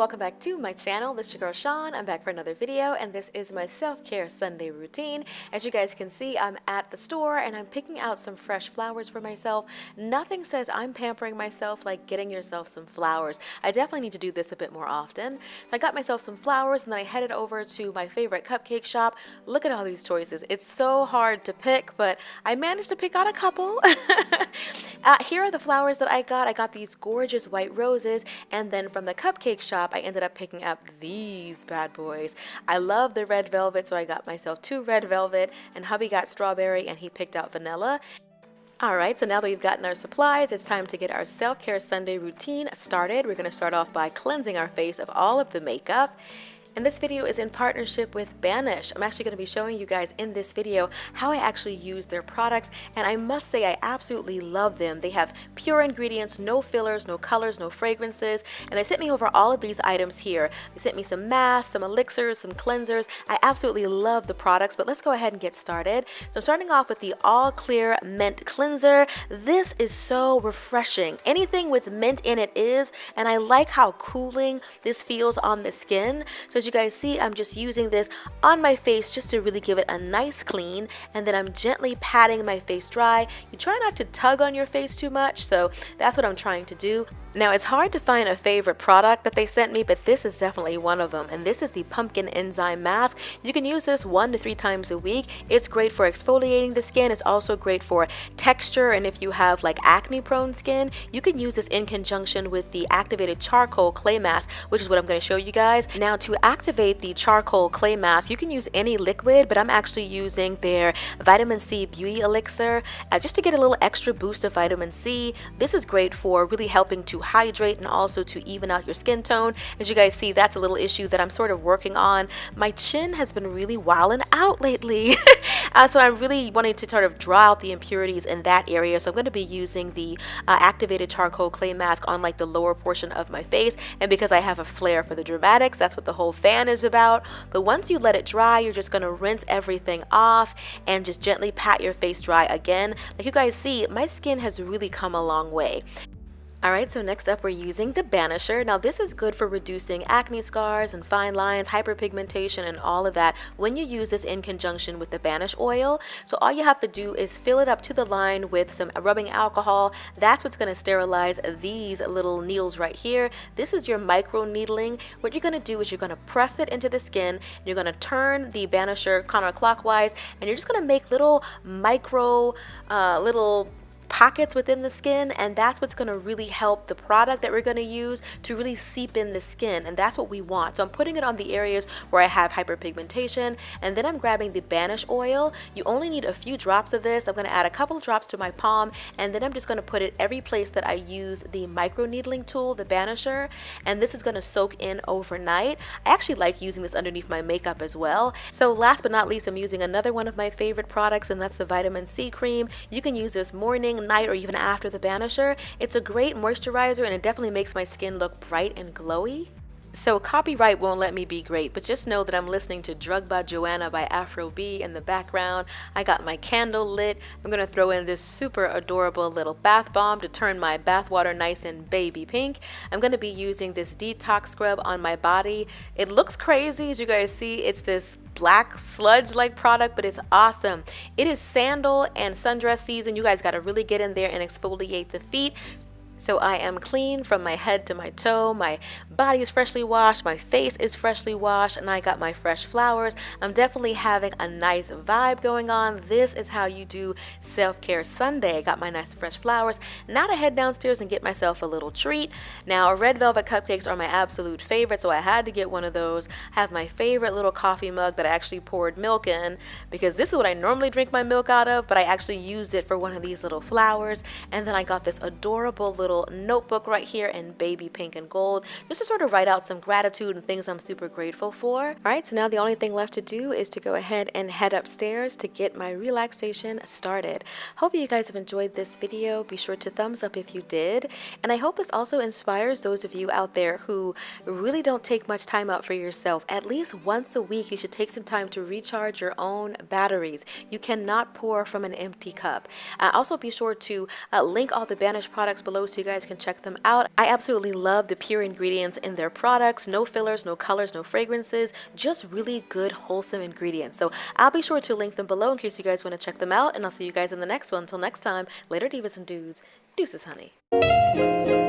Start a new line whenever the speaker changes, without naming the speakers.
welcome back to my channel. This is your girl Sean. I'm back for another video, and this is my self-care Sunday routine. As you guys can see, I'm at the store and I'm picking out some fresh flowers for myself. Nothing says I'm pampering myself like getting yourself some flowers. I definitely need to do this a bit more often. So I got myself some flowers and then I headed over to my favorite cupcake shop. Look at all these choices. It's so hard to pick, but I managed to pick out a couple. Here are the flowers that I got. I got these gorgeous white roses, and then from the cupcake shop, I ended up picking up these bad boys. I love the red velvet, so I got myself 2 red velvet, and hubby got strawberry, and he picked out vanilla. Alright, so now that we've gotten our supplies, it's time to get our self-care Sunday routine started. We're going to start off by cleansing our face of all of the makeup. And this video is in partnership with Banish. I'm actually going to be showing you guys in this video how I actually use their products, and I must say I absolutely love them. They have pure ingredients, no fillers, no colors, no fragrances, and they sent me over all of these items here. They sent me some masks, some elixirs, some cleansers. I absolutely love the products, but let's go ahead and get started. So I'm starting off with the All Clear Mint Cleanser. This is so refreshing. Anything with mint in it is, and I like how cooling this feels on the skin. So as you guys see, I'm just using this on my face just to really give it a nice clean, and then I'm gently patting my face dry. You try not to tug on your face too much, so that's what I'm trying to do. Now, it's hard to find a favorite product that they sent me, but this is definitely one of them, and this is the Pumpkin Enzyme Mask. You can use this 1 to 3 times a week. It's great for exfoliating the skin. It's also great for texture, and if you have like acne-prone skin, you can use this in conjunction with the Activated Charcoal Clay Mask, which is what I'm going to show you guys. Now, to activate the Charcoal Clay Mask, you can use any liquid, but I'm actually using their Vitamin C Beauty Elixir just to get a little extra boost of vitamin C. This is great for really helping to hydrate and also to even out your skin tone. As you guys see, that's a little issue that I'm sort of working on. My chin has been really wilding out lately. So I'm really wanting to sort of draw out the impurities in that area. So I'm going to be using the Activated Charcoal Clay Mask on like the lower portion of my face. And because I have a flair for the dramatics, that's what the whole fan is about. But once you let it dry, you're just going to rinse everything off and just gently pat your face dry again. Like you guys see, my skin has really come a long way. Alright, so next up we're using the Banisher. Now this is good for reducing acne scars and fine lines, hyperpigmentation, and all of that when you use this in conjunction with the Banish oil. So all you have to do is fill it up to the line with some rubbing alcohol. That's what's going to sterilize these little needles right here. This is your micro needling. What you're going to do is you're going to press it into the skin. You're going to turn the Banisher counterclockwise, and you're just going to make little micro little pockets within the skin, and that's what's going to really help the product that we're going to use to really seep in the skin, and that's what we want. So I'm putting it on the areas where I have hyperpigmentation, and then I'm grabbing the Banish oil. You only need a few drops of this. I'm going to add a couple of drops to my palm, and then I'm just going to put it every place that I use the micro needling tool, the Banisher, and this is going to soak in overnight. I actually like using this underneath my makeup as well. So last but not least, I'm using another one of my favorite products, and that's the Vitamin C cream. You can use this morning, night, or even after the Banisher. It's a great moisturizer, and it definitely makes my skin look bright and glowy. So copyright won't let me be great, but just know that I'm listening to Drug by Joanna by Afro B in the background. I got my candle lit. I'm going to throw in this super adorable little bath bomb to turn my bath water nice and baby pink. I'm going to be using this detox scrub on my body. It looks crazy, as you guys see. It's this black sludge like product, but it's awesome. It is sandal and sundress season. You guys got to really get in there and exfoliate the feet. So I am clean from my head to my toe. My body is freshly washed, my face is freshly washed, and I got my fresh flowers. I'm definitely having a nice vibe going on. This is how you do self-care Sunday. I got my nice fresh flowers. Now to head downstairs and get myself a little treat. Now, red velvet cupcakes are my absolute favorite, so I had to get one of those. I have my favorite little coffee mug that I actually poured milk in, because this is what I normally drink my milk out of, but I actually used it for one of these little flowers. And then I got this adorable little notebook right here in baby pink and gold, just to sort of write out some gratitude and things I'm super grateful for. All right, so now the only thing left to do is to go ahead and head upstairs to get my relaxation started. Hope you guys have enjoyed this video. Be sure to thumbs up if you did, and I hope this also inspires those of you out there who really don't take much time out for yourself. At least once a week you should take some time to recharge your own batteries. You cannot pour from an empty cup. Also be sure to link all the Banish products below so you guys can check them out. I absolutely love the pure ingredients in their products. No fillers, no colors, no fragrances, just really good, wholesome ingredients. So I'll be sure to link them below in case you guys want to check them out, and I'll see you guys in the next one. Until next time, later divas and dudes, deuces honey.